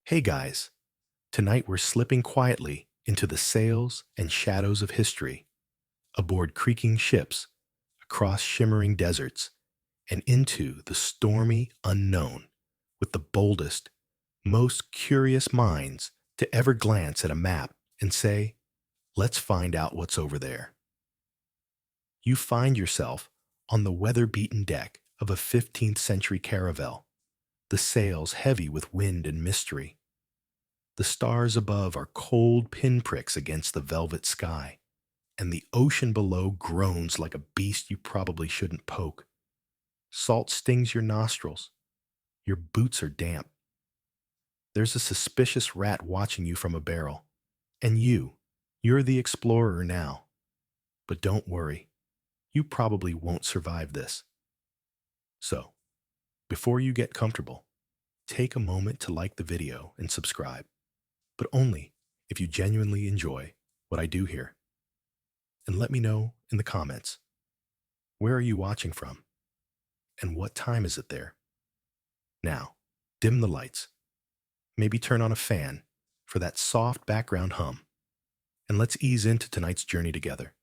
Hey guys, tonight we're slipping quietly into the sails and shadows of history, aboard creaking ships, across shimmering deserts, and into the stormy unknown with the boldest, most curious minds to ever glance at a map and say, let's find out what's over there. You find yourself on the weather-beaten deck of a 15th century caravel, the sails heavy with wind and mystery. The stars above are cold pinpricks against the velvet sky, and the ocean below groans like a beast you probably shouldn't poke. Salt stings your nostrils. Your boots are damp. There's a suspicious rat watching you from a barrel. And you're the explorer now. But don't worry, you probably won't survive this. So, before you get comfortable, take a moment to like the video and subscribe, but only if you genuinely enjoy what I do here. And let me know in the comments, where are you watching from? And what time is it there? Now, dim the lights. Maybe turn on a fan for that soft background hum. And let's ease into tonight's journey together.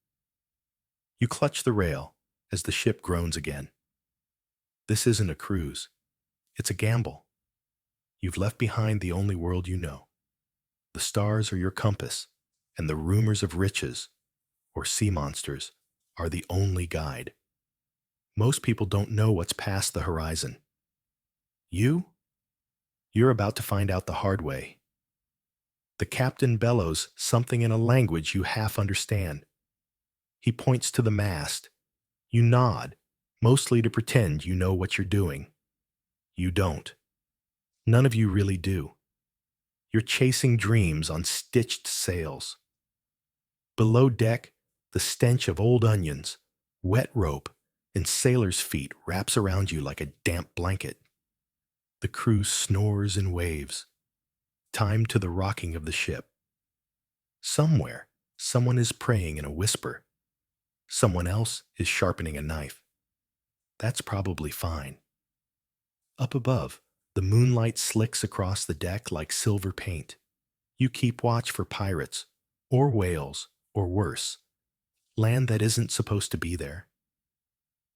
You clutch the rail as the ship groans again. This isn't a cruise. It's a gamble. You've left behind the only world you know. The stars are your compass, and the rumors of riches, or sea monsters, are the only guide. Most people don't know what's past the horizon. You're about to find out the hard way. The captain bellows something in a language you half understand. He points to the mast. You nod, mostly to pretend you know what you're doing. You don't. None of you really do. You're chasing dreams on stitched sails. Below deck, the stench of old onions, wet rope, and sailors' feet wraps around you like a damp blanket. The crew snores in waves, timed to the rocking of the ship. Somewhere, someone is praying in a whisper. Someone else is sharpening a knife. That's probably fine. Up above, the moonlight slicks across the deck like silver paint. You keep watch for pirates, or whales, or worse, land that isn't supposed to be there.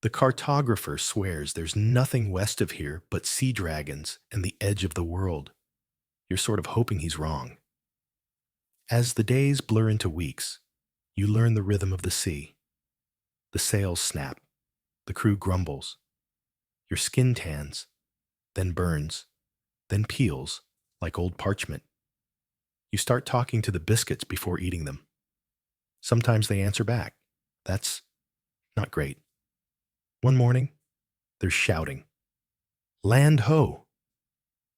The cartographer swears there's nothing west of here but sea dragons and the edge of the world. You're sort of hoping he's wrong. As the days blur into weeks, you learn the rhythm of the sea. The sails snap. The crew grumbles. Your skin tans, then burns, then peels like old parchment. You start talking to the biscuits before eating them. Sometimes they answer back. That's not great. One morning, there's shouting. Land ho!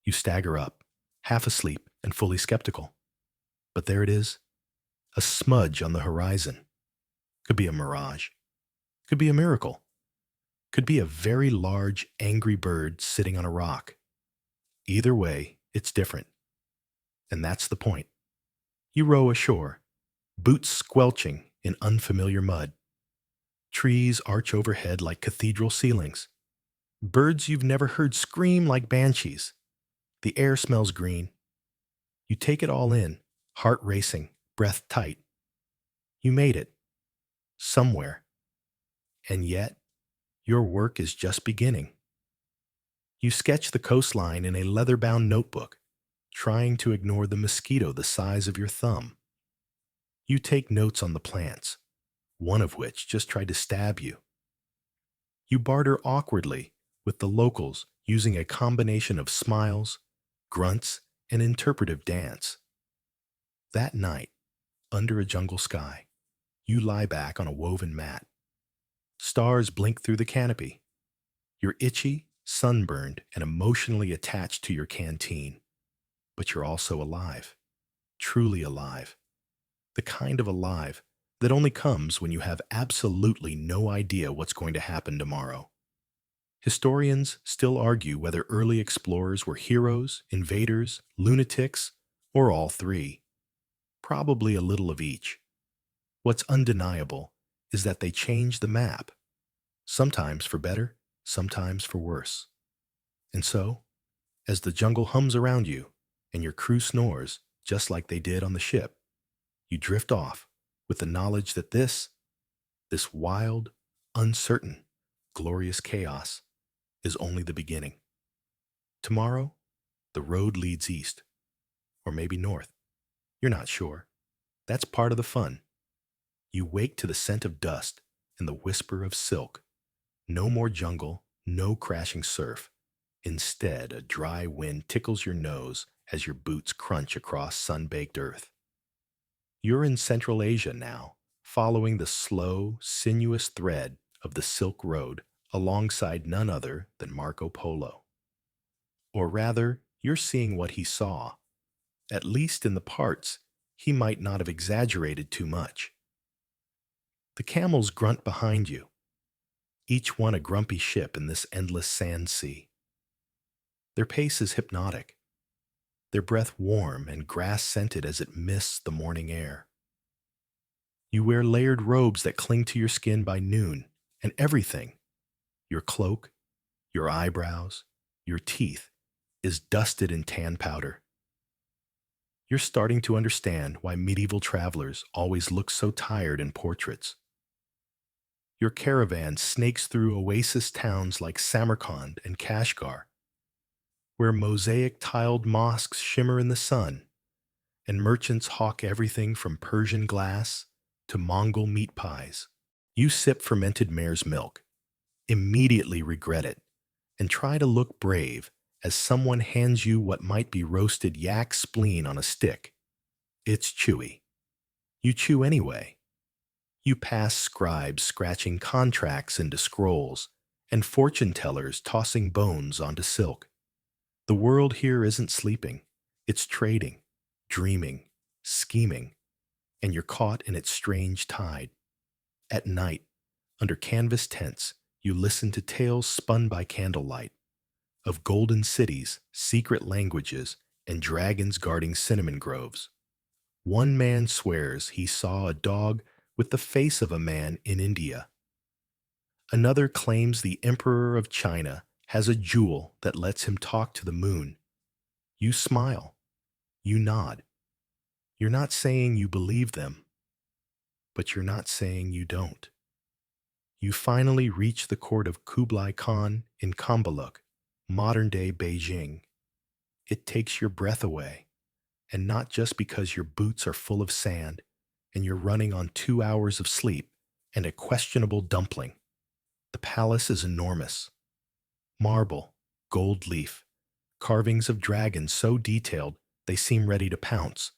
You stagger up, half asleep and fully skeptical. But there it is, a smudge on the horizon. Could be a mirage. Could be a miracle. Could be a very large, angry bird sitting on a rock. Either way, it's different. And that's the point. You row ashore, boots squelching in unfamiliar mud. Trees arch overhead like cathedral ceilings. Birds you've never heard scream like banshees. The air smells green. You take it all in, heart racing, breath tight. You made it. Somewhere. And yet, your work is just beginning. You sketch the coastline in a leather-bound notebook, trying to ignore the mosquito the size of your thumb. You take notes on the plants, one of which just tried to stab you. You barter awkwardly with the locals using a combination of smiles, grunts, and interpretive dance. That night, under a jungle sky, you lie back on a woven mat. Stars blink through the canopy. You're itchy, sunburned, and emotionally attached to your canteen. But you're also alive. Truly alive. The kind of alive that only comes when you have absolutely no idea what's going to happen tomorrow. Historians still argue whether early explorers were heroes, invaders, lunatics, or all three. Probably a little of each. What's undeniable is that they changed the map, sometimes for better, sometimes for worse. And so, as the jungle hums around you, and your crew snores just like they did on the ship. You drift off with the knowledge that this wild, uncertain, glorious chaos is only the beginning. Tomorrow, the road leads east, or maybe north. You're not sure. That's part of the fun. You wake to the scent of dust and the whisper of silk. No more jungle, no crashing surf. Instead, a dry wind tickles your nose as your boots crunch across sun-baked earth. You're in Central Asia now, following the slow, sinuous thread of the Silk Road alongside none other than Marco Polo. Or rather, you're seeing what he saw, at least in the parts he might not have exaggerated too much. The camels grunt behind you, each one a grumpy ship in this endless sand sea. Their pace is hypnotic, their breath warm and grass-scented as it mists the morning air. You wear layered robes that cling to your skin by noon, and everything, your cloak, your eyebrows, your teeth, is dusted in tan powder. You're starting to understand why medieval travelers always look so tired in portraits. Your caravan snakes through oasis towns like Samarkand and Kashgar, where mosaic-tiled mosques shimmer in the sun, and merchants hawk everything from Persian glass to Mongol meat pies. You sip fermented mare's milk, immediately regret it, and try to look brave as someone hands you what might be roasted yak spleen on a stick. It's chewy. You chew anyway. You pass scribes scratching contracts into scrolls, and fortune tellers tossing bones onto silk. The world here isn't sleeping. It's trading, dreaming, scheming, and you're caught in its strange tide. At night, under canvas tents, you listen to tales spun by candlelight of golden cities, secret languages, and dragons guarding cinnamon groves. One man swears he saw a dog with the face of a man in India. Another claims the Emperor of China has a jewel that lets him talk to the moon. You smile. You nod. You're not saying you believe them, but you're not saying you don't. You finally reach the court of Kublai Khan in Kambaluk, modern-day Beijing. It takes your breath away, and not just because your boots are full of sand and you're running on 2 hours of sleep and a questionable dumpling. The palace is enormous. Marble, gold leaf, carvings of dragons so detailed they seem ready to pounce.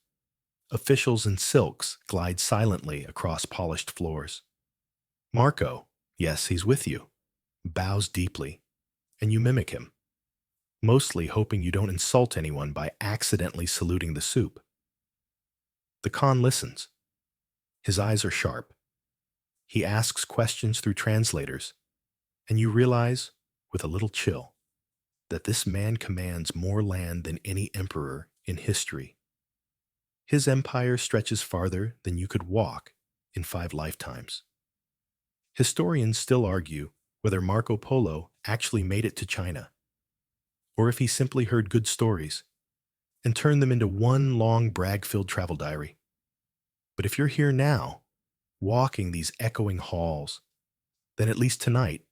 Officials in silks glide silently across polished floors. Marco, yes, he's with you, bows deeply, and you mimic him, mostly hoping you don't insult anyone by accidentally saluting the soup. The Khan listens. His eyes are sharp. He asks questions through translators, and you realize, with a little chill, that this man commands more land than any emperor in history. His empire stretches farther than you could walk in 5 lifetimes. Historians still argue whether Marco Polo actually made it to China, or if he simply heard good stories and turned them into one long brag-filled travel diary. But if you're here now, walking these echoing halls, then at least tonight,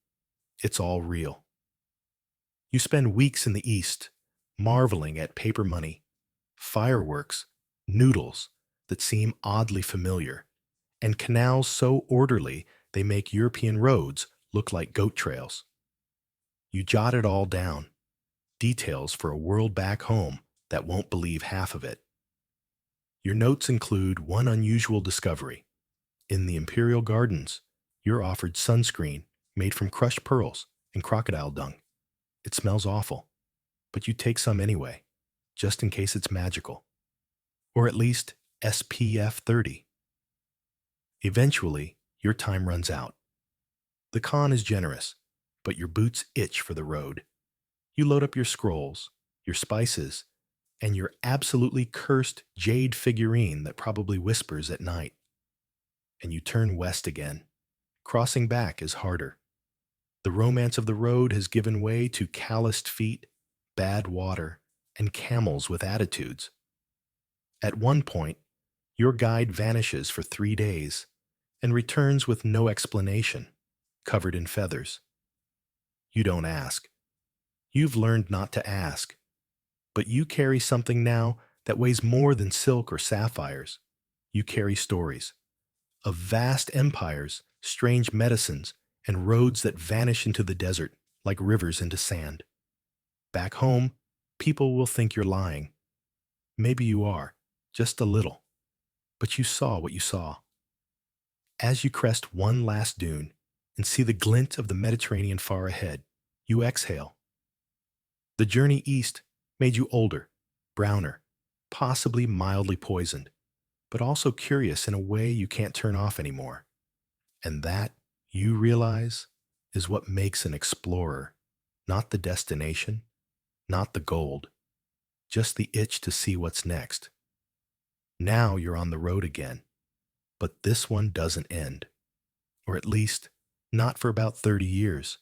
it's all real. You spend weeks in the East, marveling at paper money, fireworks, noodles that seem oddly familiar, and canals so orderly they make European roads look like goat trails. You jot it all down, details for a world back home that won't believe half of it. Your notes include one unusual discovery. In the Imperial Gardens, you're offered sunscreen made from crushed pearls and crocodile dung. It smells awful, but you take some anyway, just in case it's magical. Or at least SPF 30. Eventually, your time runs out. The Khan is generous, but your boots itch for the road. You load up your scrolls, your spices, and your absolutely cursed jade figurine that probably whispers at night. And you turn west again. Crossing back is harder. The romance of the road has given way to calloused feet, bad water, and camels with attitudes. At one point, your guide vanishes for 3 days and returns with no explanation, covered in feathers. You don't ask. You've learned not to ask. But you carry something now that weighs more than silk or sapphires. You carry stories of vast empires, strange medicines, and roads that vanish into the desert like rivers into sand. Back home, people will think you're lying. Maybe you are, just a little. But you saw what you saw. As you crest one last dune and see the glint of the Mediterranean far ahead, you exhale. The journey east made you older, browner, possibly mildly poisoned, but also curious in a way you can't turn off anymore. And that, you realize, is what makes an explorer, not the destination, not the gold, just the itch to see what's next. Now you're on the road again, but this one doesn't end, or at least, not for about 30 years.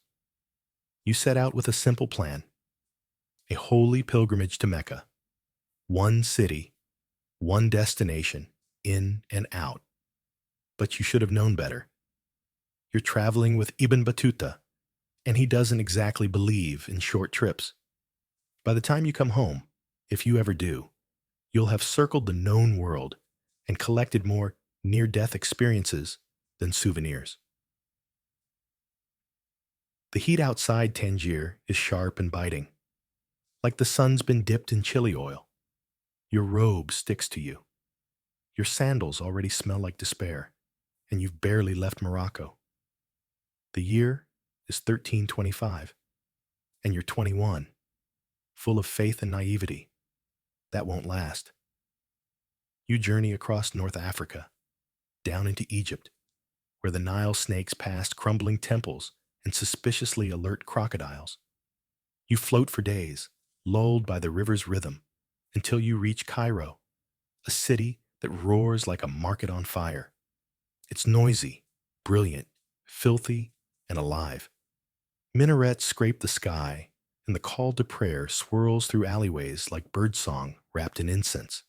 You set out with a simple plan, a holy pilgrimage to Mecca, one city, one destination, in and out. But you should have known better. You're traveling with Ibn Battuta, and he doesn't exactly believe in short trips. By the time you come home, if you ever do, you'll have circled the known world and collected more near-death experiences than souvenirs. The heat outside Tangier is sharp and biting, like the sun's been dipped in chili oil. Your robe sticks to you. Your sandals already smell like despair, and you've barely left Morocco. The year is 1325, and you're 21, full of faith and naivety. That won't last. You journey across North Africa, down into Egypt, where the Nile snakes past crumbling temples and suspiciously alert crocodiles. You float for days, lulled by the river's rhythm, until you reach Cairo, a city that roars like a market on fire. It's noisy, brilliant, filthy, and alive. Minarets scrape the sky, and the call to prayer swirls through alleyways like birdsong wrapped in incense.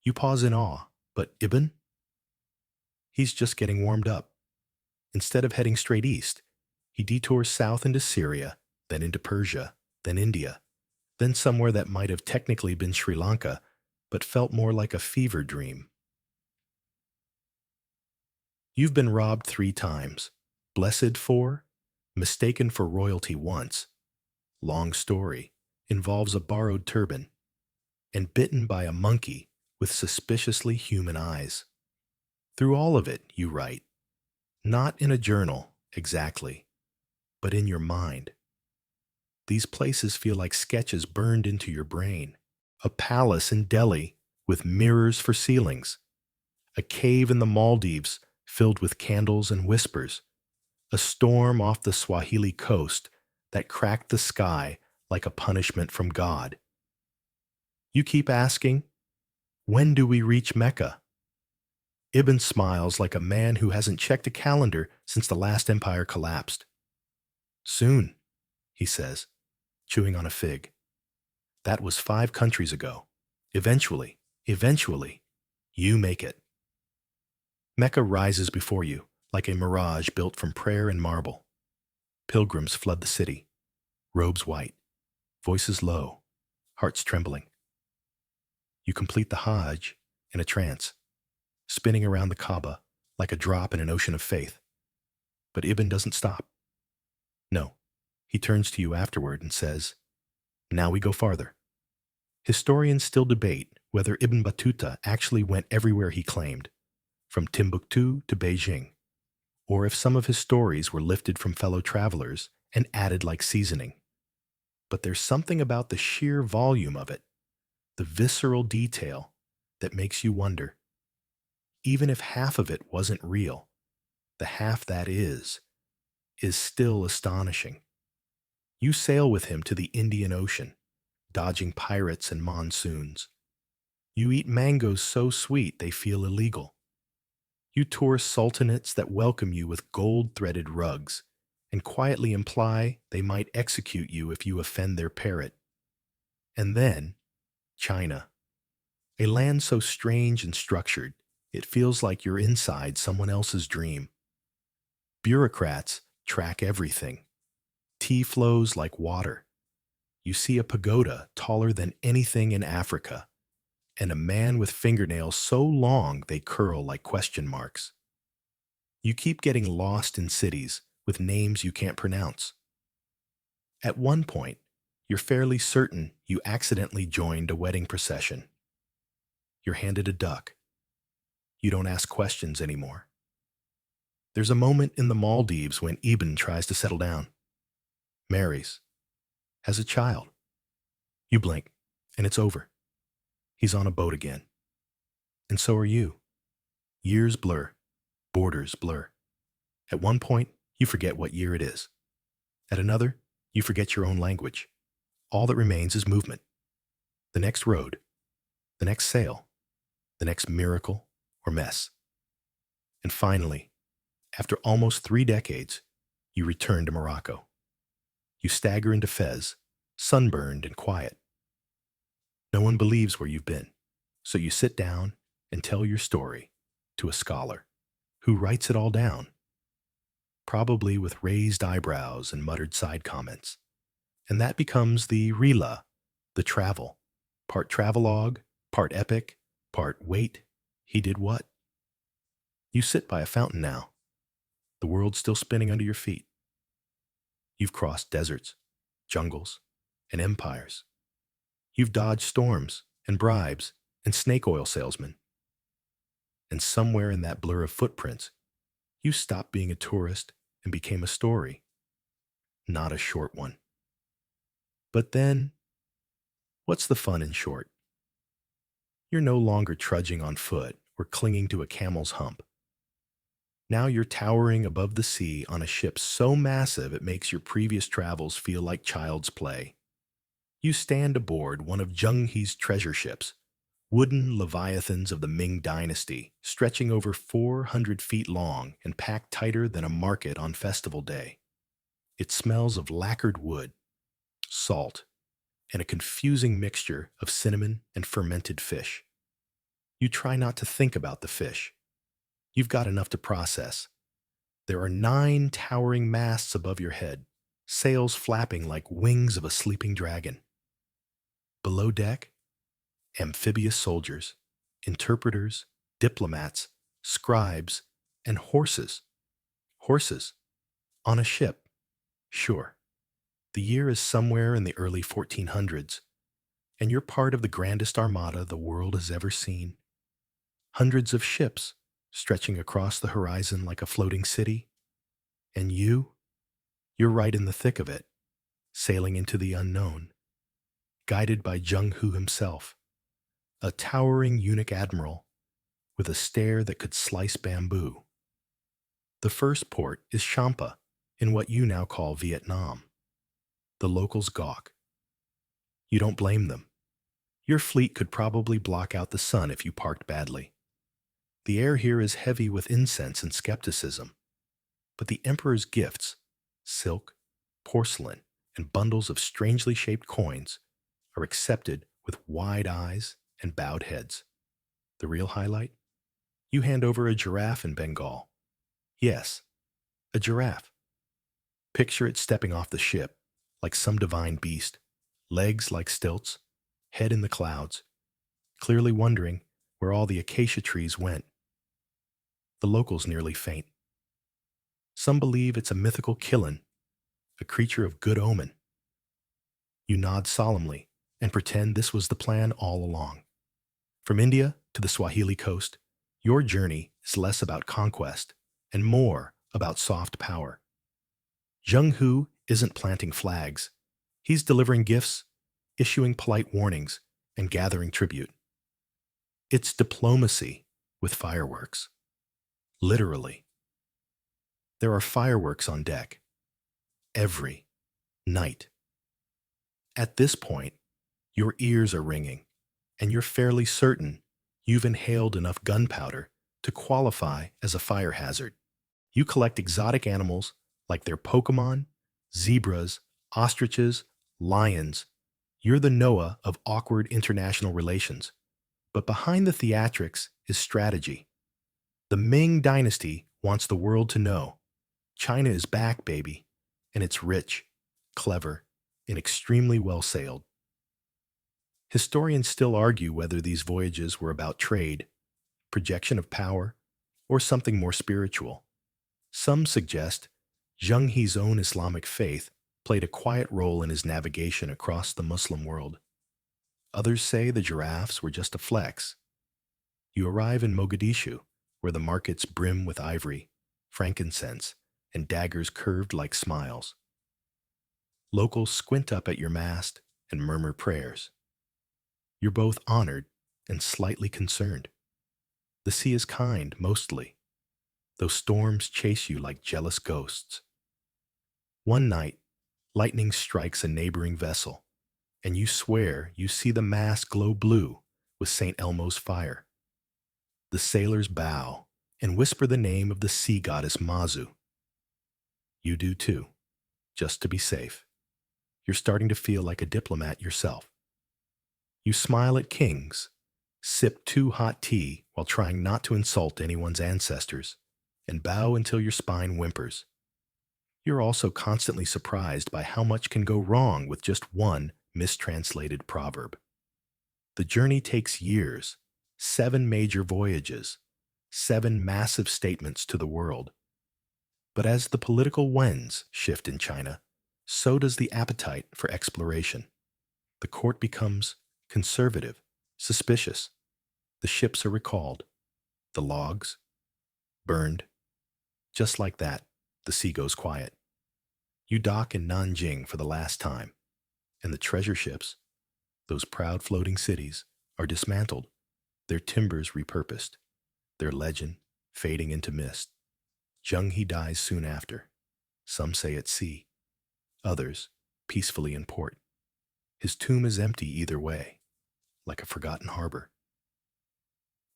You pause in awe, but Ibn? He's just getting warmed up. Instead of heading straight east, he detours south into Syria, then into Persia, then India, then somewhere that might have technically been Sri Lanka, but felt more like a fever dream. You've been robbed 3 times, blessed 4, mistaken for royalty once. Long story, involves a borrowed turban, and bitten by a monkey with suspiciously human eyes. Through all of it, you write, not in a journal, exactly, but in your mind. These places feel like sketches burned into your brain. A palace in Delhi with mirrors for ceilings. A cave in the Maldives filled with candles and whispers. A storm off the Swahili coast that cracked the sky like a punishment from God. You keep asking, when do we reach Mecca? Ibn smiles like a man who hasn't checked a calendar since the last empire collapsed. Soon, he says, chewing on a fig. That was 5 countries ago. Eventually, you make it. Mecca rises before you like a mirage built from prayer and marble. Pilgrims flood the city, robes white, voices low, hearts trembling. You complete the Hajj in a trance, spinning around the Kaaba like a drop in an ocean of faith. But Ibn doesn't stop. No, he turns to you afterward and says, now we go farther. Historians still debate whether Ibn Battuta actually went everywhere he claimed, from Timbuktu to Beijing, or if some of his stories were lifted from fellow travelers and added like seasoning. But there's something about the sheer volume of it, the visceral detail, that makes you wonder. Even if half of it wasn't real, the half that is still astonishing. You sail with him to the Indian Ocean, dodging pirates and monsoons. You eat mangoes so sweet they feel illegal. You tour sultanates that welcome you with gold-threaded rugs and quietly imply they might execute you if you offend their parrot. And then, China, a land so strange and structured, it feels like you're inside someone else's dream. Bureaucrats track everything. Tea flows like water. You see a pagoda taller than anything in Africa, and a man with fingernails so long they curl like question marks. You keep getting lost in cities with names you can't pronounce. At one point, you're fairly certain you accidentally joined a wedding procession. You're handed a duck. You don't ask questions anymore. There's a moment in the Maldives when Eben tries to settle down. Marries. Has a child. You blink, and it's over. He's on a boat again. And so are you. Years blur. Borders blur. At one point, you forget what year it is. At another, you forget your own language. All that remains is movement. The next road. The next sail. The next miracle or mess. And finally, after almost 3 decades, you return to Morocco. You stagger into Fez, sunburned and quiet. No one believes where you've been, so you sit down and tell your story to a scholar who writes it all down, probably with raised eyebrows and muttered side comments. And that becomes the rila, the travel, part travelogue, part epic, part wait, he did what? You sit by a fountain now, the world still spinning under your feet. You've crossed deserts, jungles, and empires. You've dodged storms and bribes and snake oil salesmen. And somewhere in that blur of footprints, you stopped being a tourist and became a story. Not a short one. But then, what's the fun in short? You're no longer trudging on foot or clinging to a camel's hump. Now you're towering above the sea on a ship so massive it makes your previous travels feel like child's play. You stand aboard one of Zheng-He's treasure ships, wooden leviathans of the Ming Dynasty, stretching over 400 feet long and packed tighter than a market on festival day. It smells of lacquered wood, salt, and a confusing mixture of cinnamon and fermented fish. You try not to think about the fish. You've got enough to process. There are 9 towering masts above your head, sails flapping like wings of a sleeping dragon. Below deck, amphibious soldiers, interpreters, diplomats, scribes, and horses. Horses. On a ship. Sure. The year is somewhere in the early 1400s, and you're part of the grandest armada the world has ever seen. Hundreds of ships stretching across the horizon like a floating city. And you're right in the thick of it, sailing into the unknown, guided by Zheng-Hu himself, a towering eunuch admiral with a stare that could slice bamboo. The first port is Champa, in what you now call Vietnam. The locals gawk. You don't blame them. Your fleet could probably block out the sun if you parked badly. The air here is heavy with incense and skepticism, but the emperor's gifts, silk, porcelain, and bundles of strangely shaped coins, are accepted with wide eyes and bowed heads. The real highlight? You hand over a giraffe in Bengal. Yes, a giraffe. Picture it stepping off the ship like some divine beast, legs like stilts, head in the clouds, clearly wondering where all the acacia trees went. The locals nearly faint. Some believe it's a mythical killin, a creature of good omen. You nod solemnly and pretend this was the plan all along. From India to the Swahili coast, your journey is less about conquest and more about soft power. Zheng-Hu isn't planting flags. He's delivering gifts, issuing polite warnings, and gathering tribute. It's diplomacy with fireworks. Literally. There are fireworks on deck. Every night. At this point, your ears are ringing, and you're fairly certain you've inhaled enough gunpowder to qualify as a fire hazard. You collect exotic animals like their Pokemon, zebras, ostriches, lions, You're the Noah of awkward international relations. But behind the theatrics is strategy. The Ming Dynasty wants the world to know China is back, baby, and it's rich, clever, and extremely well sailed. Historians still argue whether these voyages were about trade, projection of power, or something more spiritual. Some suggest Zheng He's own Islamic faith played a quiet role in his navigation across the Muslim world. Others say the giraffes were just a flex. You arrive in Mogadishu, where the markets brim with ivory, frankincense, and daggers curved like smiles. Locals squint up at your mast and murmur prayers. You're both honored and slightly concerned. The sea is kind, mostly, though storms chase you like jealous ghosts. One night, lightning strikes a neighboring vessel, and you swear you see the mast glow blue with St. Elmo's fire. The sailors bow and whisper the name of the sea goddess Mazu. You do too, just to be safe. You're starting to feel like a diplomat yourself. You smile at kings, sip too hot tea while trying not to insult anyone's ancestors, and bow until your spine whimpers. You're also constantly surprised by how much can go wrong with just one mistranslated proverb. The journey takes years, 7 major voyages, 7 massive statements to the world. But as the political winds shift in China, so does the appetite for exploration. The court becomes conservative, suspicious. The ships are recalled, the logs burned. Just like that, the sea goes quiet. You dock in Nanjing for the last time, and the treasure ships, those proud floating cities, are dismantled, their timbers repurposed, their legend fading into mist. Zheng He dies soon after, some say at sea, others peacefully in port. His tomb is empty either way, like a forgotten harbor.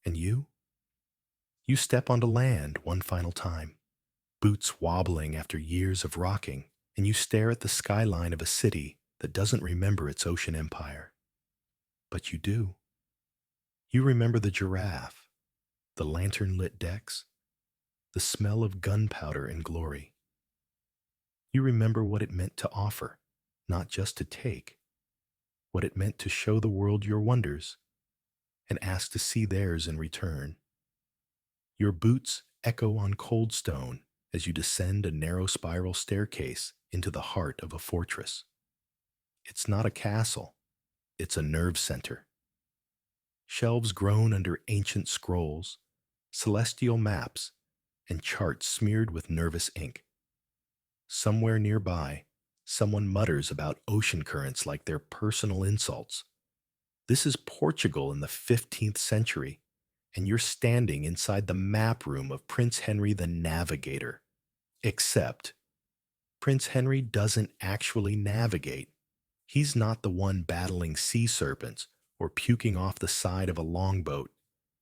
And you? You step onto land one final time, boots wobbling after years of rocking, and you stare at the skyline of a city that doesn't remember its ocean empire. But you do. You remember the giraffe, the lantern-lit decks, the smell of gunpowder and glory. You remember what it meant to offer, not just to take, what it meant to show the world your wonders and ask to see theirs in return. Your boots echo on cold stone as you descend a narrow spiral staircase into the heart of a fortress. It's not a castle, it's a nerve center. Shelves grown under ancient scrolls, celestial maps, and charts smeared with nervous ink. Somewhere nearby, someone mutters about ocean currents like they're personal insults. This is Portugal in the 15th century, and you're standing inside the map room of Prince Henry the Navigator. Except, Prince Henry doesn't actually navigate. He's not the one battling sea serpents or puking off the side of a longboat.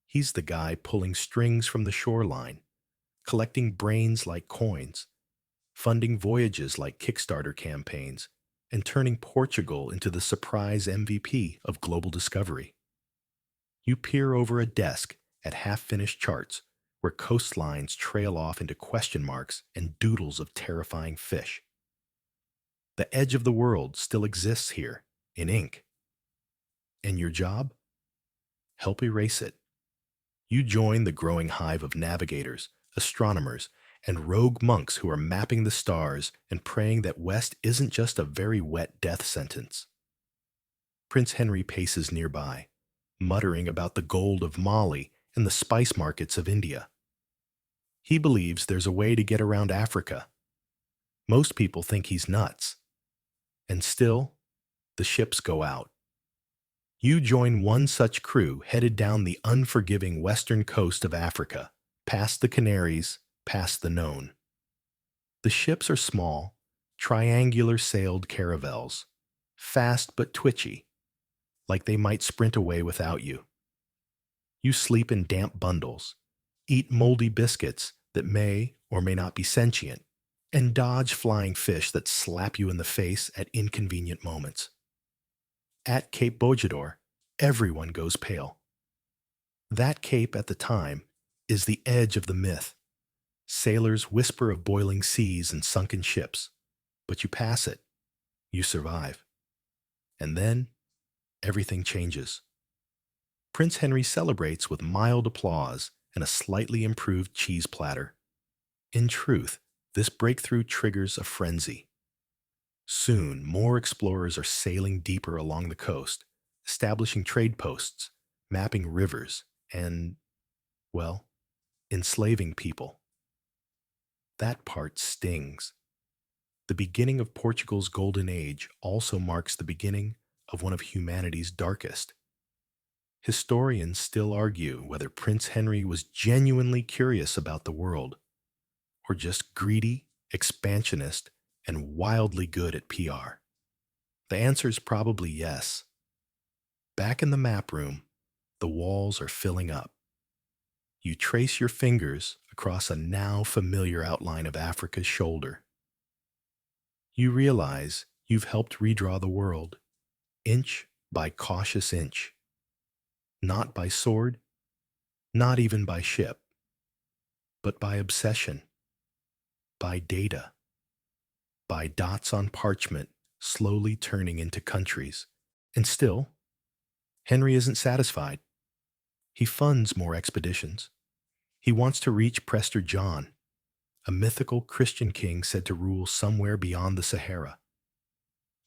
He's the guy pulling strings from the shoreline, collecting brains like coins, funding voyages like Kickstarter campaigns, and turning Portugal into the surprise MVP of global discovery. You peer over a desk at half-finished charts where coastlines trail off into question marks and doodles of terrifying fish. The edge of the world still exists here, in ink. And your job? Help erase it. You join the growing hive of navigators, astronomers, and rogue monks who are mapping the stars and praying that West isn't just a very wet death sentence. Prince Henry paces nearby, muttering about the gold of Mali and the spice markets of India. He believes there's a way to get around Africa. Most people think he's nuts. And still, the ships go out. You join one such crew headed down the unforgiving western coast of Africa, past the Canaries, past the known. The ships are small, triangular-sailed caravels, fast but twitchy, like they might sprint away without you. You sleep in damp bundles, eat moldy biscuits that may or may not be sentient, and dodge flying fish that slap you in the face at inconvenient moments. At Cape Bojador, everyone goes pale. That cape at the time is the edge of the myth. Sailors whisper of boiling seas and sunken ships, but you pass it, you survive. And then everything changes. Prince Henry celebrates with mild applause and a slightly improved cheese platter. In truth, this breakthrough triggers a frenzy. Soon, more explorers are sailing deeper along the coast, establishing trade posts, mapping rivers, and, well, enslaving people. That part stings. The beginning of Portugal's golden age also marks the beginning of one of humanity's darkest. Historians still argue whether Prince Henry was genuinely curious about the world, or just greedy, expansionist, and wildly good at PR. The answer is probably yes. Back in the map room, the walls are filling up. You trace your fingers across a now familiar outline of Africa's shoulder. You realize you've helped redraw the world, inch by cautious inch. Not by sword, not even by ship, but by obsession, by data, by dots on parchment slowly turning into countries. And still, Henry isn't satisfied. He funds more expeditions. He wants to reach Prester John, a mythical Christian king said to rule somewhere beyond the Sahara.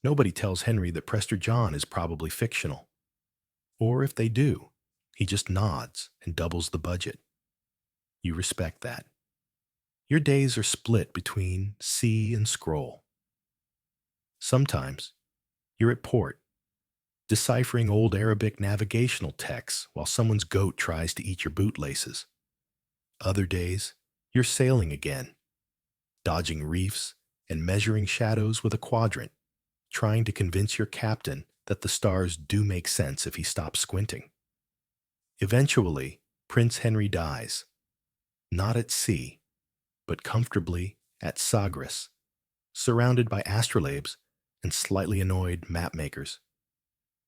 Nobody tells Henry that Prester John is probably fictional. Or if they do, he just nods and doubles the budget. You respect that. Your days are split between sea and scroll. Sometimes, you're at port, deciphering old Arabic navigational texts while someone's goat tries to eat your bootlaces. Other days, you're sailing again, dodging reefs and measuring shadows with a quadrant, trying to convince your captain that the stars do make sense if he stops squinting. Eventually, Prince Henry dies, not at sea, but comfortably at Sagres, surrounded by astrolabes and slightly annoyed mapmakers.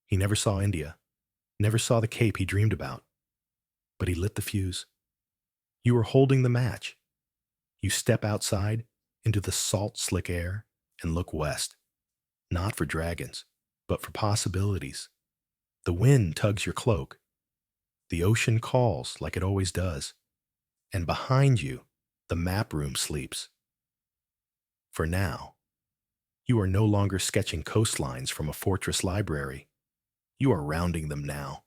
He never saw India, never saw the Cape he dreamed about, but he lit the fuse. You were holding the match. You step outside into the salt, slick air and look west, not for dragons, but for possibilities. The wind tugs your cloak. The ocean calls like it always does. And behind you, the map room sleeps. For now, you are no longer sketching coastlines from a fortress library. You are rounding them now,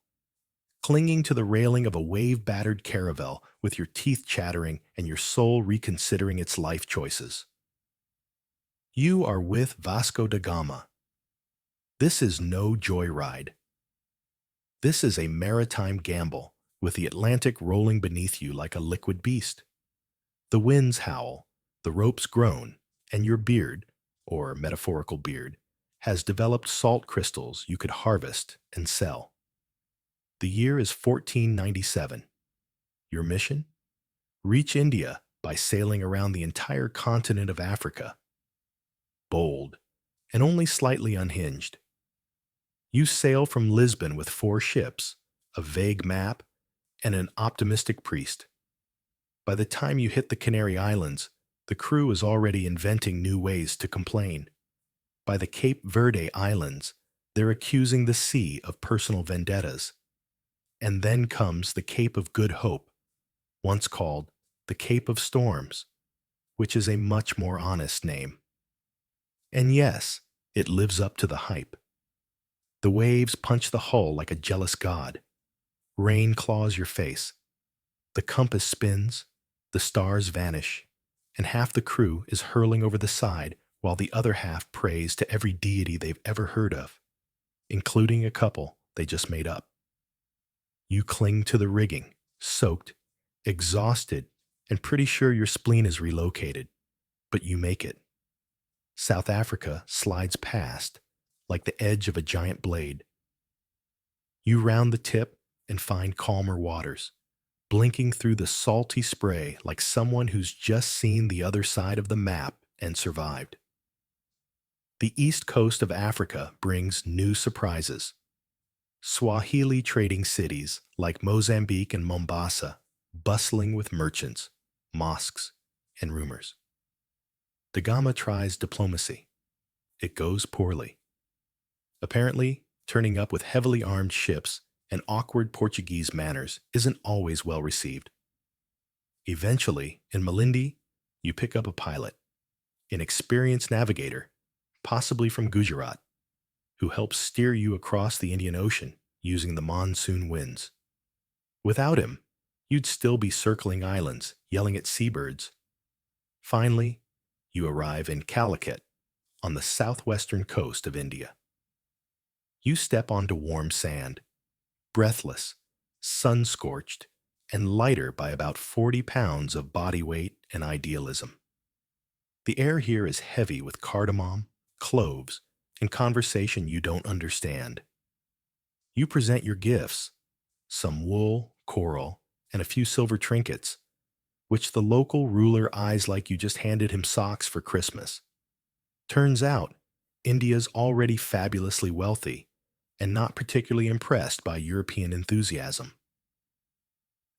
clinging to the railing of a wave-battered caravel with your teeth chattering and your soul reconsidering its life choices. You are with Vasco da Gama. This is no joyride. This is a maritime gamble, with the Atlantic rolling beneath you like a liquid beast. The winds howl, the ropes groan, and your beard, or metaphorical beard, has developed salt crystals you could harvest and sell. The year is 1497. Your mission? Reach India by sailing around the entire continent of Africa. Bold, and only slightly unhinged. You sail from Lisbon with 4 ships, a vague map, and an optimistic priest. By the time you hit the Canary Islands, the crew is already inventing new ways to complain. By the Cape Verde Islands, they're accusing the sea of personal vendettas. And then comes the Cape of Good Hope, once called the Cape of Storms, which is a much more honest name. And yes, it lives up to the hype. The waves punch the hull like a jealous god. Rain claws your face. The compass spins, the stars vanish, and half the crew is hurling over the side while the other half prays to every deity they've ever heard of, including a couple they just made up. You cling to the rigging, soaked, exhausted, and pretty sure your spleen is relocated, but you make it. South Africa slides past, like the edge of a giant blade. You round the tip and find calmer waters, blinking through the salty spray like someone who's just seen the other side of the map and survived. The east coast of Africa brings new surprises. Swahili trading cities like Mozambique and Mombasa, bustling with merchants, mosques, and rumors. Da Gama tries diplomacy. It goes poorly. Apparently, turning up with heavily armed ships and awkward Portuguese manners isn't always well received. Eventually, in Malindi, you pick up a pilot, an experienced navigator, possibly from Gujarat, who helps steer you across the Indian Ocean using the monsoon winds. Without him, you'd still be circling islands, yelling at seabirds. Finally, you arrive in Calicut, on the southwestern coast of India. You step onto warm sand, breathless, sun-scorched, and lighter by about 40 pounds of body weight and idealism. The air here is heavy with cardamom, cloves, and conversation you don't understand. You present your gifts, some wool, coral, and a few silver trinkets, which the local ruler eyes like you just handed him socks for Christmas. Turns out, India's already fabulously wealthy and not particularly impressed by European enthusiasm.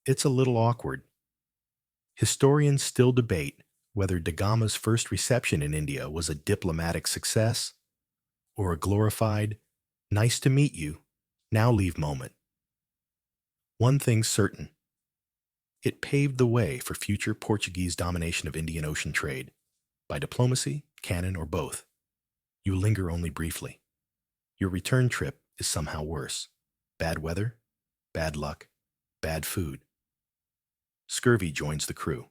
It's a little awkward. Historians still debate whether Da Gama's first reception in India was a diplomatic success or a glorified, nice to meet you, now leave moment. One thing's certain. It paved the way for future Portuguese domination of Indian Ocean trade, by diplomacy, cannon, or both. You linger only briefly. Your return trip is somehow worse. Bad weather, bad luck, bad food. Scurvy joins the crew.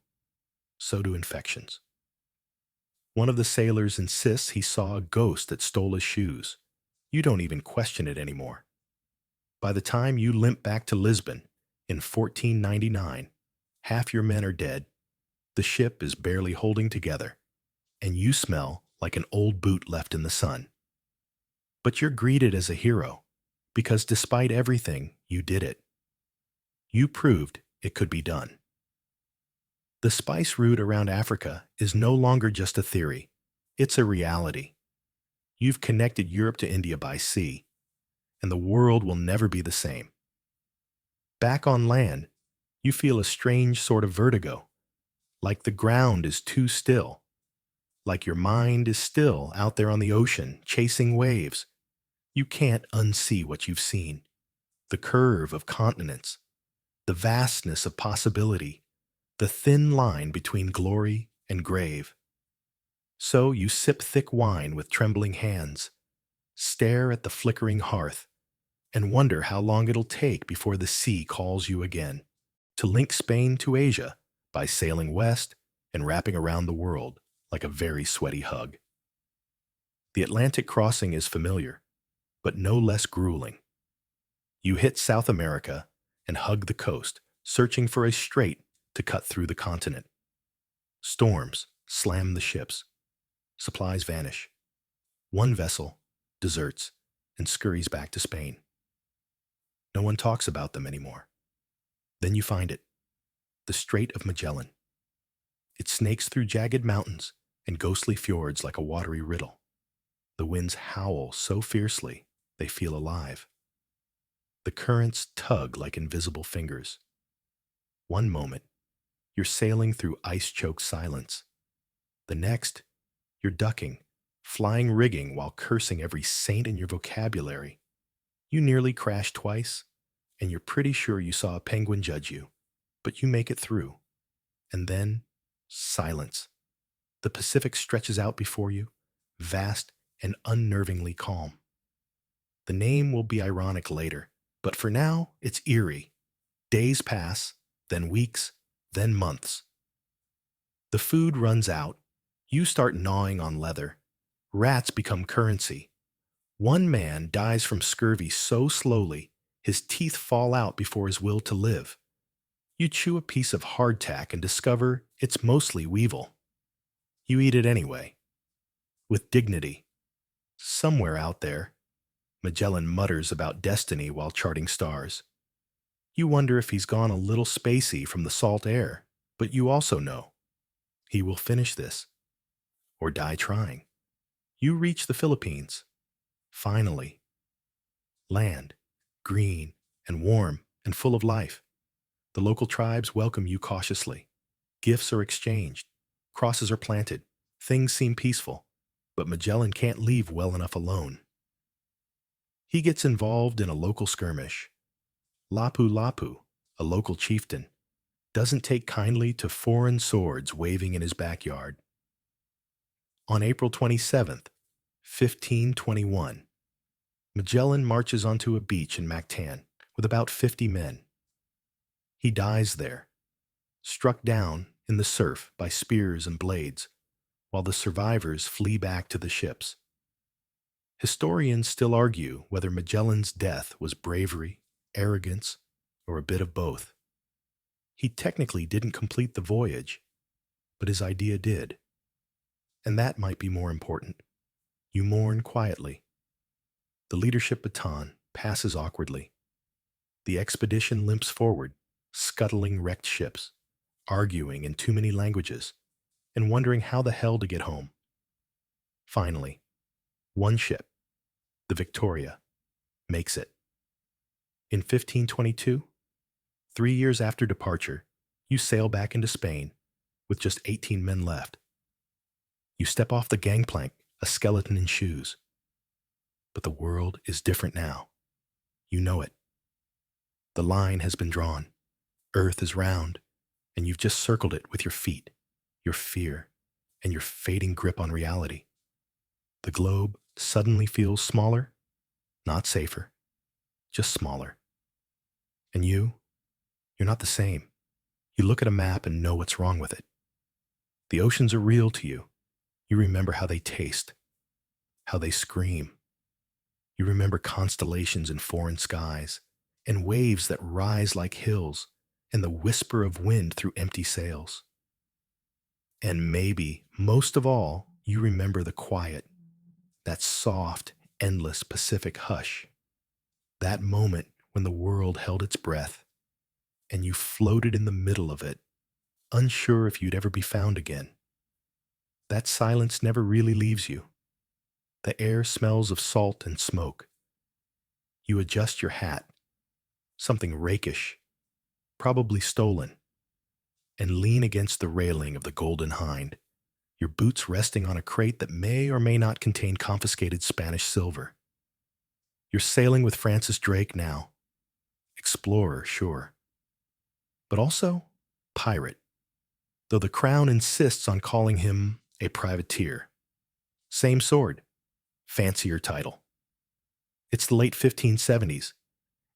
So do infections. One of the sailors insists he saw a ghost that stole his shoes. You don't even question it anymore. By the time you limp back to Lisbon in 1499, half your men are dead, the ship is barely holding together, and you smell like an old boot left in the sun. But you're greeted as a hero, because despite everything, you did it. You proved it could be done. The spice route around Africa is no longer just a theory. It's a reality. You've connected Europe to India by sea, and the world will never be the same. Back on land, you feel a strange sort of vertigo, like the ground is too still, like your mind is still out there on the ocean, chasing waves. You can't unsee what you've seen. The curve of continents, the vastness of possibility, the thin line between glory and grave. So you sip thick wine with trembling hands, stare at the flickering hearth, and wonder how long it'll take before the sea calls you again, to link Spain to Asia by sailing west and wrapping around the world like a very sweaty hug. The Atlantic crossing is familiar, but no less grueling. You hit South America and hug the coast, searching for a strait to cut through the continent. Storms slam the ships. Supplies vanish. One vessel deserts and scurries back to Spain. No one talks about them anymore. Then you find it, the Strait of Magellan. It snakes through jagged mountains and ghostly fjords like a watery riddle. The winds howl so fiercely they feel alive. The currents tug like invisible fingers. One moment, you're sailing through ice-choked silence. The next, you're ducking, flying rigging while cursing every saint in your vocabulary. You nearly crash twice, and you're pretty sure you saw a penguin judge you, but you make it through. And then, silence. The Pacific stretches out before you, vast and unnervingly calm. The name will be ironic later, but for now, it's eerie. Days pass, then weeks, then months. The food runs out. You start gnawing on leather. Rats become currency. One man dies from scurvy so slowly, his teeth fall out before his will to live. You chew a piece of hardtack and discover it's mostly weevil. You eat it anyway, with dignity. Somewhere out there, Magellan mutters about destiny while charting stars. You wonder if he's gone a little spacey from the salt air, but you also know he will finish this, or die trying. You reach the Philippines. Finally. Land, green and warm and full of life. The local tribes welcome you cautiously. Gifts are exchanged. Crosses are planted. Things seem peaceful. But Magellan can't leave well enough alone. He gets involved in a local skirmish. Lapu-Lapu, a local chieftain, doesn't take kindly to foreign swords waving in his backyard. On April 27th, 1521, Magellan marches onto a beach in Mactan with about 50 men. He dies there, struck down in the surf by spears and blades, while the survivors flee back to the ships. Historians still argue whether Magellan's death was bravery, arrogance, or a bit of both. He technically didn't complete the voyage, but his idea did. And that might be more important. You mourn quietly. The leadership baton passes awkwardly. The expedition limps forward, scuttling wrecked ships, arguing in too many languages, and wondering how the hell to get home. Finally, one ship, the Victoria, makes it. In 1522, 3 years after departure, you sail back into Spain with just 18 men left. You step off the gangplank, a skeleton in shoes. But the world is different now. You know it. The line has been drawn. Earth is round, and you've just circled it with your feet, your fear, and your fading grip on reality. The globe suddenly feels smaller, not safer, just smaller. And you're not the same. You look at a map and know what's wrong with it. The oceans are real to you. You remember how they taste, how they scream. You remember constellations in foreign skies, and waves that rise like hills, and the whisper of wind through empty sails. And maybe, most of all, you remember the quiet, that soft, endless Pacific hush. That moment when the world held its breath, and you floated in the middle of it, unsure if you'd ever be found again. That silence never really leaves you. The air smells of salt and smoke. You adjust your hat, something rakish, probably stolen, and lean against the railing of the Golden Hind, your boots resting on a crate that may or may not contain confiscated Spanish silver. You're sailing with Francis Drake now. Explorer, sure. But also pirate, though the Crown insists on calling him a privateer. Same sword, fancier title. It's the late 1570s,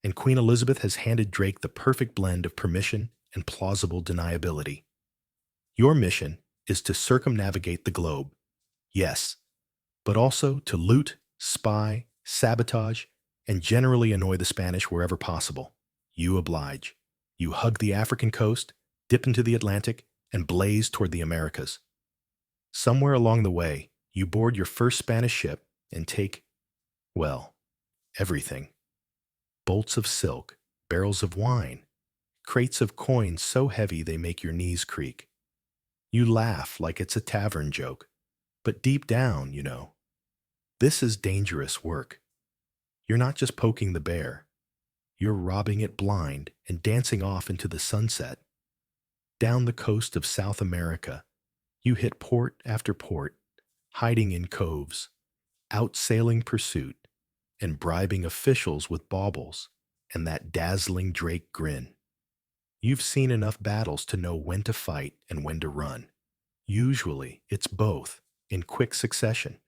and Queen Elizabeth has handed Drake the perfect blend of permission and plausible deniability. Your mission is to circumnavigate the globe, yes, but also to loot, spy, sabotage, and generally annoy the Spanish wherever possible. You oblige. You hug the African coast, dip into the Atlantic, and blaze toward the Americas. Somewhere along the way, you board your first Spanish ship and take, well, everything. Bolts of silk, barrels of wine, crates of coins so heavy they make your knees creak. You laugh like it's a tavern joke, but deep down, you know, this is dangerous work. You're not just poking the bear. You're robbing it blind and dancing off into the sunset. Down the coast of South America, you hit port after port, hiding in coves, outsailing pursuit, and bribing officials with baubles and that dazzling Drake grin. You've seen enough battles to know when to fight and when to run. Usually, it's both, in quick succession.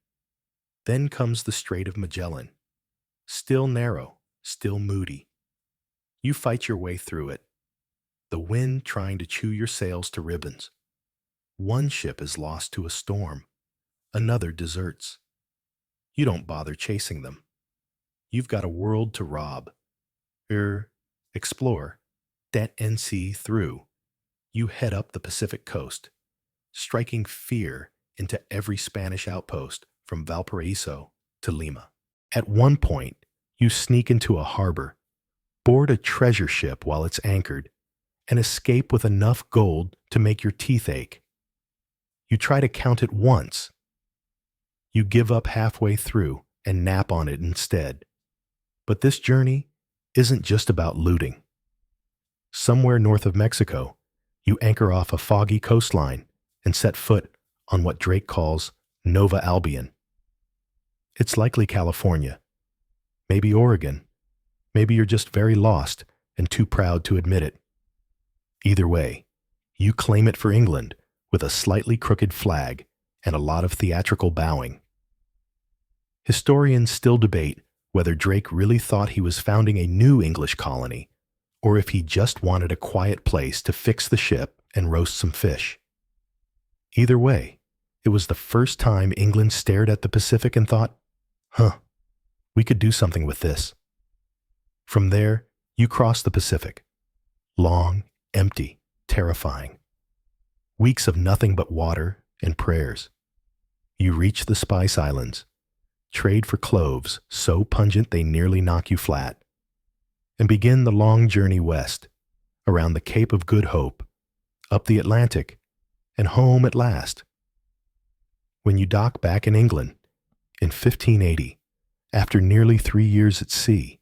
Then comes the Strait of Magellan. Still narrow, still moody. You fight your way through it, the wind trying to chew your sails to ribbons. One ship is lost to a storm, another deserts. You don't bother chasing them. You've got a world to rob. Explore, that and see through. You head up the Pacific coast, striking fear into every Spanish outpost from Valparaiso to Lima. At one point, you sneak into a harbor, board a treasure ship while it's anchored, and escape with enough gold to make your teeth ache. You try to count it once. You give up halfway through and nap on it instead. But this journey isn't just about looting. Somewhere north of Mexico, you anchor off a foggy coastline and set foot on what Drake calls Nova Albion. It's likely California, maybe Oregon, maybe you're just very lost and too proud to admit it. Either way, you claim it for England with a slightly crooked flag and a lot of theatrical bowing. Historians still debate whether Drake really thought he was founding a new English colony, or if he just wanted a quiet place to fix the ship and roast some fish. Either way, it was the first time England stared at the Pacific and thought, we could do something with this. From there, you cross the Pacific. Long, empty, terrifying. Weeks of nothing but water and prayers. You reach the Spice Islands, trade for cloves so pungent they nearly knock you flat, and begin the long journey west, around the Cape of Good Hope, up the Atlantic, and home at last. When you dock back in England, in 1580, after nearly 3 years at sea,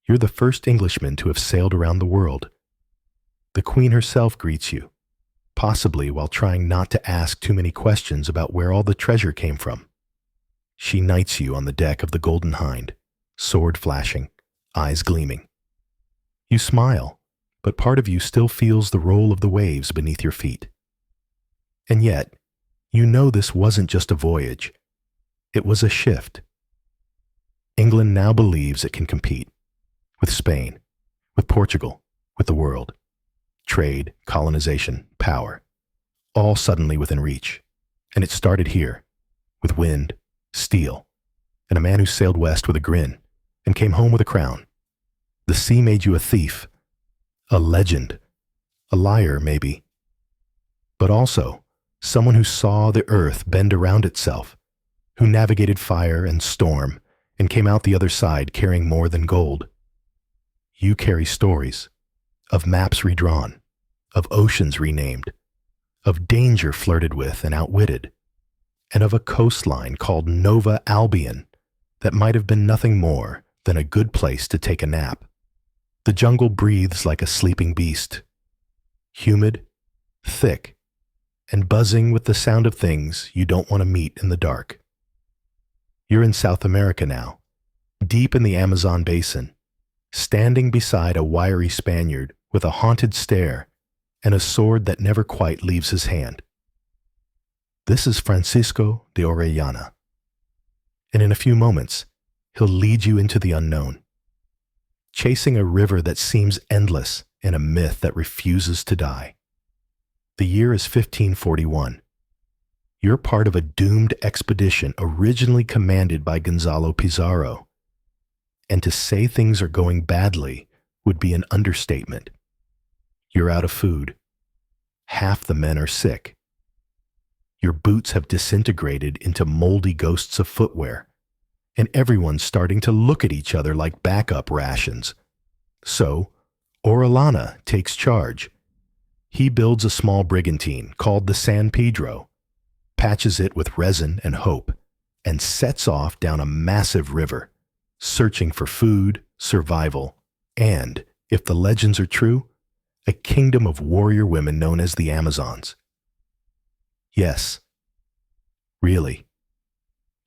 you're the first Englishman to have sailed around the world. The Queen herself greets you, possibly while trying not to ask too many questions about where all the treasure came from. She knights you on the deck of the Golden Hind, sword flashing, eyes gleaming. You smile, but part of you still feels the roll of the waves beneath your feet. And yet, you know this wasn't just a voyage. It was a shift. England now believes it can compete with Spain, with Portugal, with the world. Trade, colonization, power, all suddenly within reach. And it started here, with wind, steel, and a man who sailed west with a grin and came home with a crown. The sea made you a thief, a legend, a liar maybe, but also someone who saw the earth bend around itself, who navigated fire and storm and came out the other side carrying more than gold. You carry stories of maps redrawn, of oceans renamed, of danger flirted with and outwitted, and of a coastline called Nova Albion that might have been nothing more than a good place to take a nap. The jungle breathes like a sleeping beast, humid, thick, and buzzing with the sound of things you don't want to meet in the dark. You're in South America now, deep in the Amazon basin, standing beside a wiry Spaniard with a haunted stare and a sword that never quite leaves his hand. This is Francisco de Orellana, and in a few moments, he'll lead you into the unknown, chasing a river that seems endless and a myth that refuses to die. The year is 1541. You're part of a doomed expedition originally commanded by Gonzalo Pizarro, and to say things are going badly would be an understatement. You're out of food. Half the men are sick. Your boots have disintegrated into moldy ghosts of footwear, and everyone's starting to look at each other like backup rations. So, Orellana takes charge. He builds a small brigantine called the San Pedro, patches it with resin and hope, and sets off down a massive river, searching for food, survival, and, if the legends are true, a kingdom of warrior women known as the Amazons. Yes, really.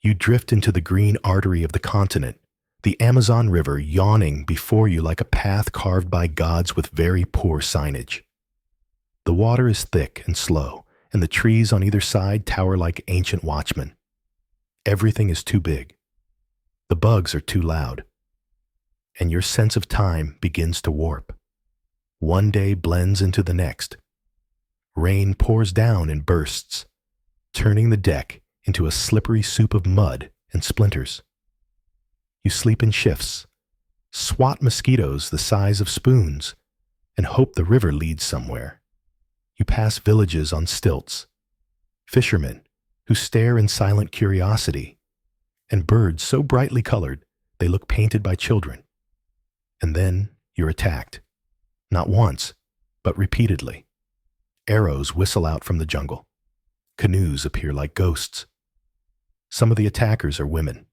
You drift into the green artery of the continent, the Amazon River yawning before you like a path carved by gods with very poor signage. The water is thick and slow, and the trees on either side tower like ancient watchmen. Everything is too big. The bugs are too loud. And your sense of time begins to warp. One day blends into the next. Rain pours down in bursts, turning the deck into a slippery soup of mud and splinters. You sleep in shifts, swat mosquitoes the size of spoons, and hope the river leads somewhere. You pass villages on stilts, fishermen who stare in silent curiosity, and birds so brightly colored they look painted by children. And then you're attacked, not once, but repeatedly. Arrows whistle out from the jungle. Canoes appear like ghosts. Some of the attackers are women,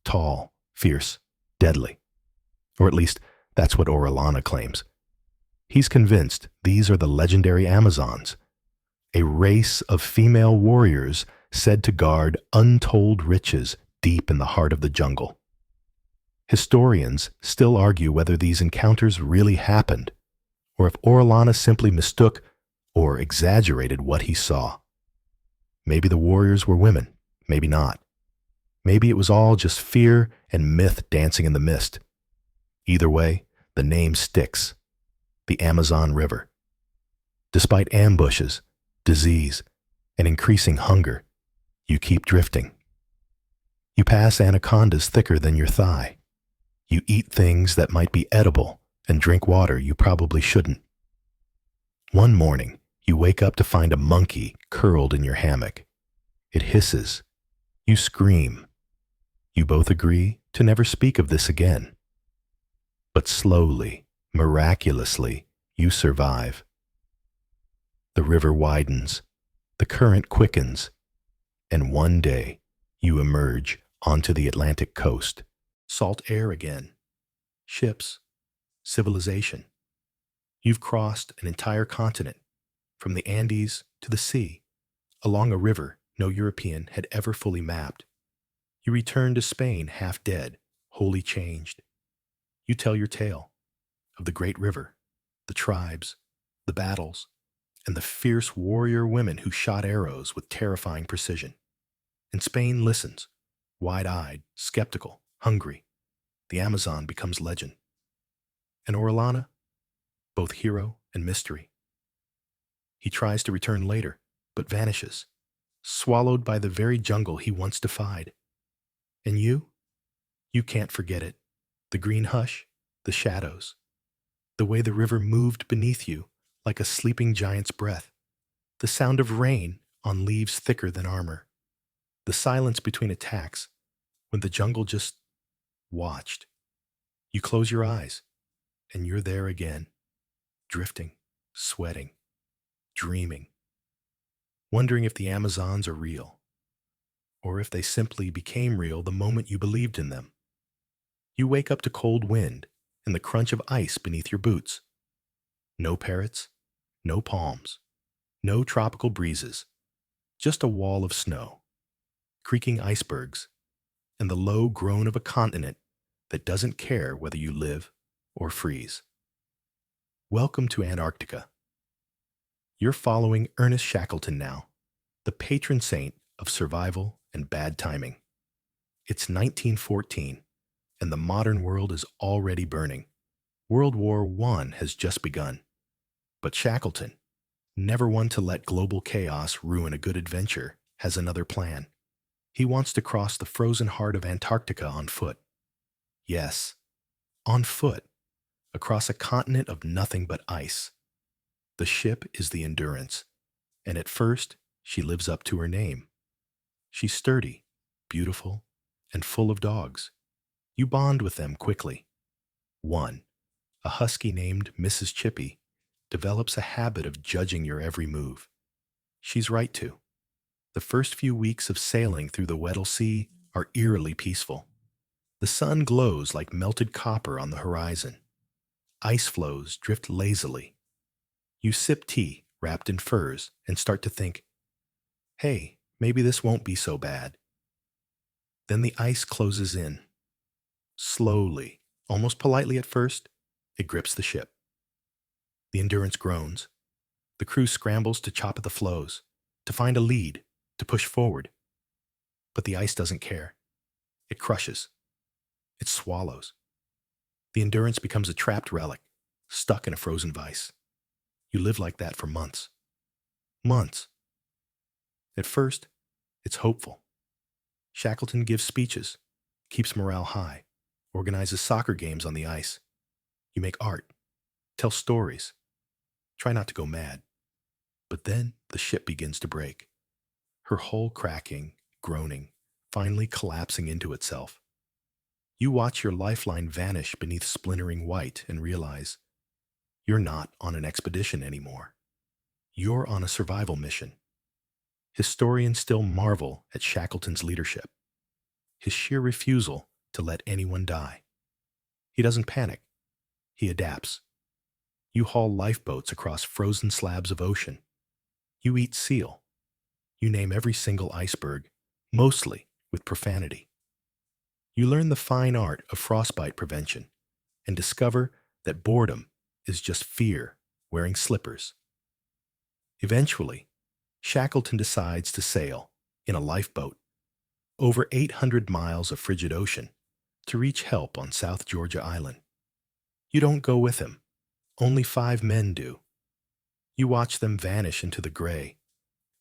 tall, fierce, deadly. Or at least, that's what Orellana claims. He's convinced these are the legendary Amazons, a race of female warriors said to guard untold riches deep in the heart of the jungle. Historians still argue whether these encounters really happened, or if Orellana simply mistook or exaggerated what he saw. Maybe the warriors were women, maybe not. Maybe it was all just fear and myth dancing in the mist. Either way, the name sticks. The Amazon River. Despite ambushes, disease, and increasing hunger, you keep drifting. You pass anacondas thicker than your thigh. You eat things that might be edible and drink water you probably shouldn't. One morning, you wake up to find a monkey curled in your hammock. It hisses. You scream. You both agree to never speak of this again. But slowly, miraculously, you survive. The river widens, the current quickens, and one day you emerge onto the Atlantic coast. Salt air again. Ships. Civilization. You've crossed an entire continent, from the Andes to the sea, along a river no European had ever fully mapped. You return to Spain half dead, wholly changed. You tell your tale of the great river, the tribes, the battles, and the fierce warrior women who shot arrows with terrifying precision. And Spain listens, wide-eyed, skeptical, hungry. The Amazon becomes legend. And Orellana, both hero and mystery. He tries to return later, but vanishes, swallowed by the very jungle he once defied. And you can't forget it. The green hush, the shadows, the way the river moved beneath you like a sleeping giant's breath, the sound of rain on leaves thicker than armor, the silence between attacks when the jungle just watched. You close your eyes, and you're there again, drifting, sweating, dreaming, wondering if the Amazons are real, or if they simply became real the moment you believed in them. You wake up to cold wind and the crunch of ice beneath your boots. No parrots, no palms, no tropical breezes, just a wall of snow, creaking icebergs, and the low groan of a continent that doesn't care whether you live or freeze. Welcome to Antarctica. You're following Ernest Shackleton now, the patron saint of survival and bad timing. It's 1914, and the modern world is already burning. World War I has just begun. But Shackleton, never one to let global chaos ruin a good adventure, has another plan. He wants to cross the frozen heart of Antarctica on foot. Yes, on foot, across a continent of nothing but ice. The ship is the Endurance, and at first, she lives up to her name. She's sturdy, beautiful, and full of dogs. You bond with them quickly. One, a husky named Mrs. Chippy, develops a habit of judging your every move. She's right to. The first few weeks of sailing through the Weddell Sea are eerily peaceful. The sun glows like melted copper on the horizon. Ice floes drift lazily. You sip tea wrapped in furs and start to think, hey, maybe this won't be so bad. Then the ice closes in. Slowly, almost politely at first, it grips the ship. The Endurance groans. The crew scrambles to chop at the floes, to find a lead, to push forward. But the ice doesn't care. It crushes. It swallows. The Endurance becomes a trapped relic, stuck in a frozen vice. You live like that for months. Months. At first, it's hopeful. Shackleton gives speeches, keeps morale high, organizes soccer games on the ice. You make art, tell stories, try not to go mad. But then the ship begins to break, her hull cracking, groaning, finally collapsing into itself. You watch your lifeline vanish beneath splintering white and realize you're not on an expedition anymore. You're on a survival mission. Historians still marvel at Shackleton's leadership. his sheer refusal to let anyone die. He doesn't panic, he adapts. You haul lifeboats across frozen slabs of ocean. You eat seal. You name every single iceberg, mostly with profanity. You learn the fine art of frostbite prevention and discover that boredom is just fear wearing slippers. Eventually, Shackleton decides to sail, in a lifeboat, over 800 miles of frigid ocean to reach help on South Georgia Island. You don't go with him. Only 5 men do. You watch them vanish into the gray,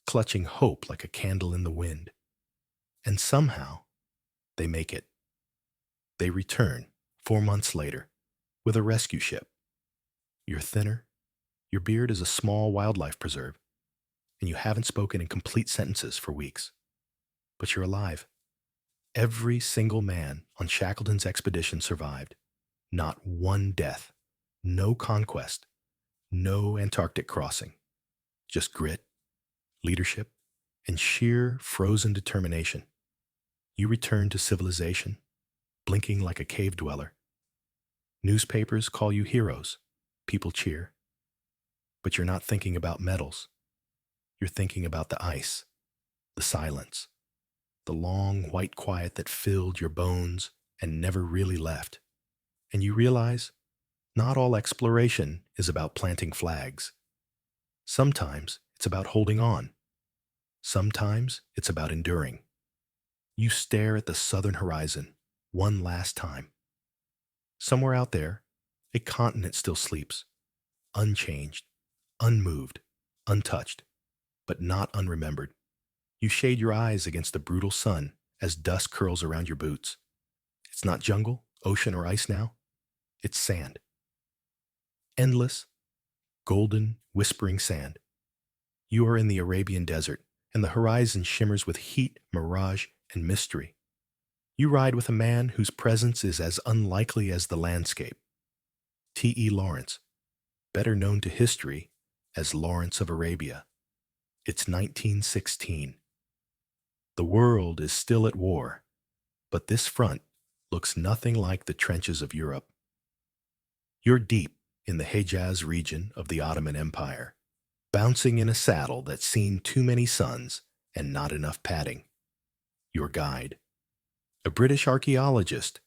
clutching hope like a candle in the wind. And somehow, they make it. They return 4 months later with a rescue ship. You're thinner, your beard is a small wildlife preserve, and you haven't spoken in complete sentences for weeks. But you're alive. Every single man on Shackleton's expedition survived. Not one death, no conquest, no Antarctic crossing. Just grit, leadership, and sheer frozen determination. You return to civilization, blinking like a cave dweller. Newspapers call you heroes. People cheer. But you're not thinking about medals. You're thinking about the ice, the silence, the long white quiet that filled your bones and never really left. And you realize not all exploration is about planting flags. Sometimes it's about holding on. Sometimes it's about enduring. You stare at the southern horizon one last time. Somewhere out there, a continent still sleeps, unchanged, unmoved, untouched, but not unremembered. You shade your eyes against the brutal sun as dust curls around your boots. It's not jungle, ocean, or ice now. It's sand. Endless, golden, whispering sand. You are in the Arabian desert, and the horizon shimmers with heat, mirage, and mystery. You ride with a man whose presence is as unlikely as the landscape. T.E. Lawrence, better known to history as Lawrence of Arabia. It's 1916. The world is still at war, but this front looks nothing like the trenches of Europe. You're deep in the Hejaz region of the Ottoman Empire, bouncing in a saddle that's seen too many suns and not enough padding. Your guide, a British archaeologist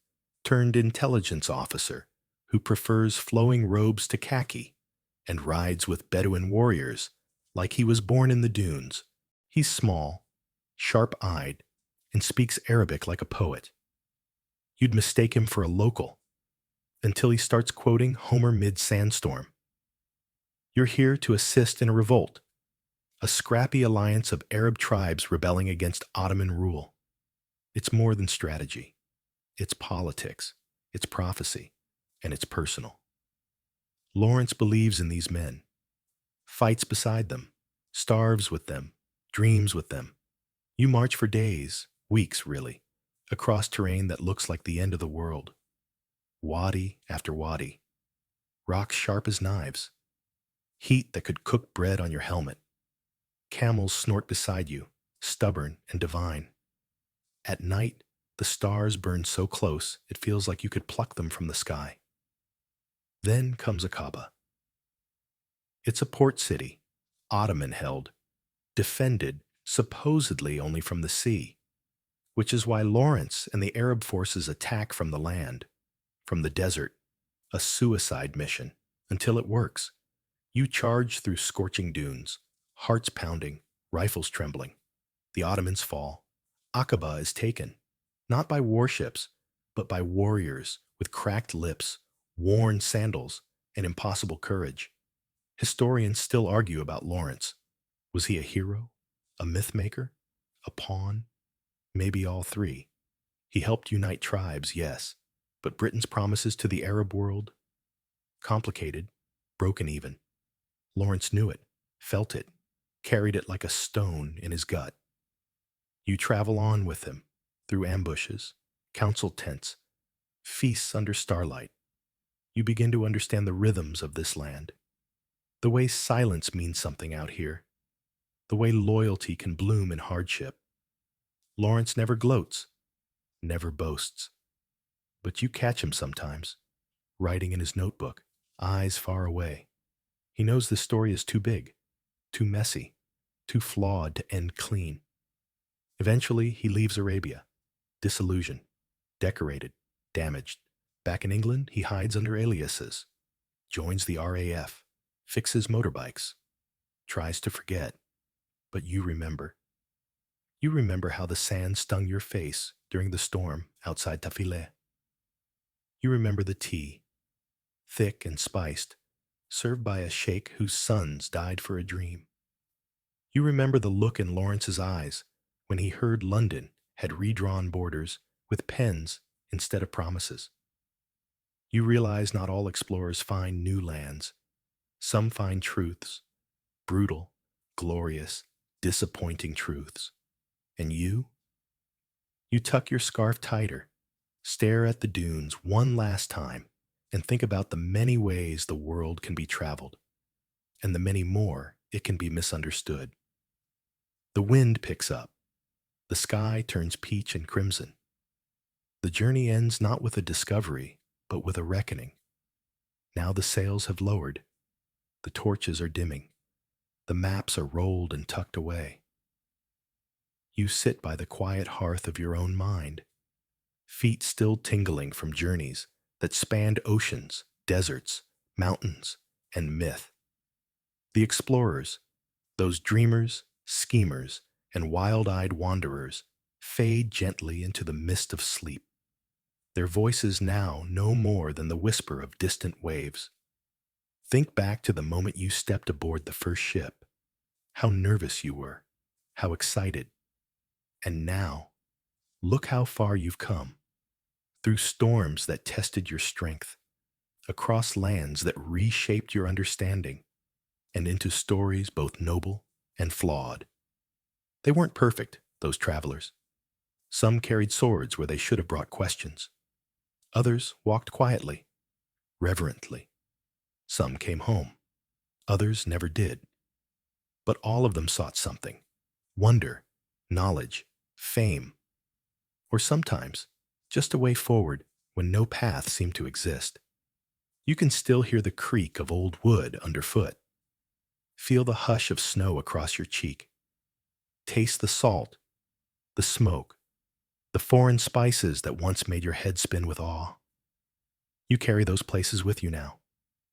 turned intelligence officer who prefers flowing robes to khaki and rides with Bedouin warriors like he was born in the dunes. He's small, sharp-eyed, and speaks Arabic like a poet. You'd mistake him for a local until he starts quoting Homer mid-sandstorm. You're here to assist in a revolt, a scrappy alliance of Arab tribes rebelling against Ottoman rule. It's more than strategy. It's politics, it's prophecy, and it's personal. Lawrence believes in these men, fights beside them, starves with them, dreams with them. You march for days, weeks really, across terrain that looks like the end of the world. Wadi after wadi, rocks sharp as knives, heat that could cook bread on your helmet. Camels snort beside you, stubborn and divine. At night, the stars burn so close it feels like you could pluck them from the sky. Then comes Aqaba. It's a port city, Ottoman-held, defended supposedly only from the sea, which is why Lawrence and the Arab forces attack from the land, from the desert, a suicide mission, until it works. You charge through scorching dunes, hearts pounding, rifles trembling. The Ottomans fall. Aqaba is taken, not by warships, but by warriors with cracked lips, worn sandals, and impossible courage. Historians still argue about Lawrence. Was he a hero, a myth-maker, a pawn? Maybe all three. He helped unite tribes, yes, but Britain's promises to the Arab world? Complicated, broken even. Lawrence knew it, felt it, carried it like a stone in his gut. You travel on with him, through ambushes, council tents, feasts under starlight. You begin to understand the rhythms of this land, the way silence means something out here, the way loyalty can bloom in hardship. Lawrence never gloats, never boasts. But you catch him sometimes, writing in his notebook, eyes far away. He knows the story is too big, too messy, too flawed to end clean. Eventually, he leaves Arabia, disillusioned, decorated, damaged. Back in England, he hides under aliases, joins the RAF, fixes motorbikes, tries to forget. But you remember. You remember how the sand stung your face during the storm outside Tafile. You remember the tea, thick and spiced, served by a sheikh whose sons died for a dream. You remember the look in Lawrence's eyes when he heard London had redrawn borders with pens instead of promises. You realize not all explorers find new lands. Some find truths, brutal, glorious, disappointing truths. And you? You tuck your scarf tighter, stare at the dunes one last time, and think about the many ways the world can be traveled, and the many more it can be misunderstood. The wind picks up. The sky turns peach and crimson. The journey ends not with a discovery, but with a reckoning. Now the sails have lowered. The torches are dimming. The maps are rolled and tucked away. You sit by the quiet hearth of your own mind, feet still tingling from journeys that spanned oceans, deserts, mountains, and myth. The explorers, those dreamers, schemers, and wild-eyed wanderers, fade gently into the mist of sleep. Their voices now no more than the whisper of distant waves. Think back to the moment you stepped aboard the first ship. How nervous you were, how excited. And now, look how far you've come. Through storms that tested your strength, across lands that reshaped your understanding, and into stories both noble and flawed. They weren't perfect, those travelers. Some carried swords where they should have brought questions. Others walked quietly, reverently. Some came home. Others never did. But all of them sought something: wonder, knowledge, fame, or sometimes just a way forward when no path seemed to exist. You can still hear the creak of old wood underfoot. Feel the hush of snow across your cheek. Taste the salt, the smoke, the foreign spices that once made your head spin with awe. You carry those places with you now,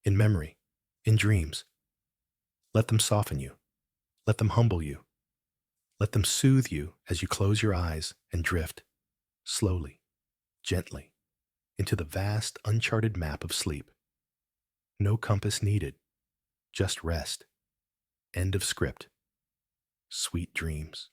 in memory, in dreams. Let them soften you. Let them humble you. Let them soothe you as you close your eyes and drift, slowly, gently, into the vast, uncharted map of sleep. No compass needed, just rest. End of script. Sweet dreams.